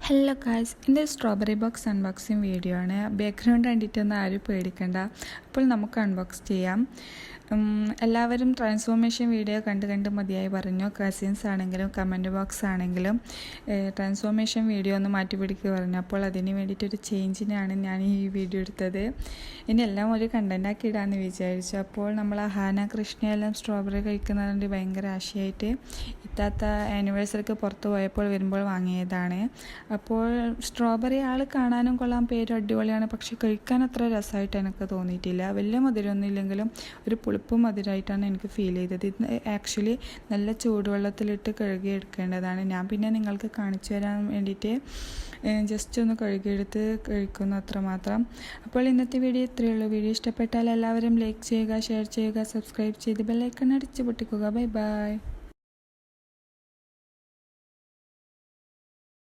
Hello guys, എൻ്റെ strawberry box unboxing video ആണ്. Background കണ്ടിട്ടൊന്നും ആരും പേടിക്കണ്ട. അപ്പോൾ നമുക്ക് അൺബോക്സ് ചെയ്യാം. എല്ലാവരും ട്രാൻസ്ഫോർമേഷൻ വീഡിയോ കണ്ട് മതിയായി പറഞ്ഞു. കസിൻസ് ആണെങ്കിലും കമൻറ്റ് ബോക്സ് ആണെങ്കിലും ട്രാൻസ്ഫോർമേഷൻ വീഡിയോ ഒന്ന് മാറ്റി പിടിക്കുക പറഞ്ഞു. അപ്പോൾ അതിന് വേണ്ടിയിട്ടൊരു ചേഞ്ചിനാണ് ഞാൻ ഈ വീഡിയോ എടുത്തത്. ഇനി എല്ലാം ഒരു കണ്ടൻറ്റാക്കി ഇടാമെന്ന് വിചാരിച്ചു. അപ്പോൾ നമ്മൾ ഹാന കൃഷ്ണയെല്ലാം സ്ട്രോബെറി കഴിക്കുന്നതുകൊണ്ട് ഭയങ്കര ആശയമായിട്ട് ഇത്താത്ത ആനിവേഴ്സറിക്ക് പുറത്ത് പോയപ്പോൾ വരുമ്പോൾ വാങ്ങിയതാണ്. അപ്പോൾ സ്ട്രോബെറി ആൾ കാണാനും കൊള്ളാം, പേരും അടിപൊളിയാണ്. പക്ഷെ കഴിക്കാൻ അത്ര രസമായിട്ട് എനിക്ക് തോന്നിയിട്ടില്ല. വലിയ മധുരമൊന്നും ഇല്ലെങ്കിലും ഒരു പുളിപ്പും മധുരമായിട്ടാണ് എനിക്ക് ഫീൽ ചെയ്തത്. ഇത് ആക്ച്വലി നല്ല ചൂടുവെള്ളത്തിലിട്ട് കഴുകി എടുക്കേണ്ടതാണ്. ഞാൻ പിന്നെ നിങ്ങൾക്ക് കാണിച്ചു തരാൻ വേണ്ടിയിട്ട് ജസ്റ്റ് ഒന്ന് കഴുകിയെടുത്ത് കഴിക്കുന്നു, അത്രമാത്രം. അപ്പോൾ ഇന്നത്തെ വീഡിയോ ഇത്രയേ ഉള്ളൂ. വീഡിയോ ഇഷ്ടപ്പെട്ടാൽ എല്ലാവരും ലൈക്ക് ചെയ്യുക, ഷെയർ ചെയ്യുക, സബ്സ്ക്രൈബ് ചെയ്ത് ബെല്ലൈക്കൺ അടിച്ച് പൊട്ടിക്കുക. Bye by.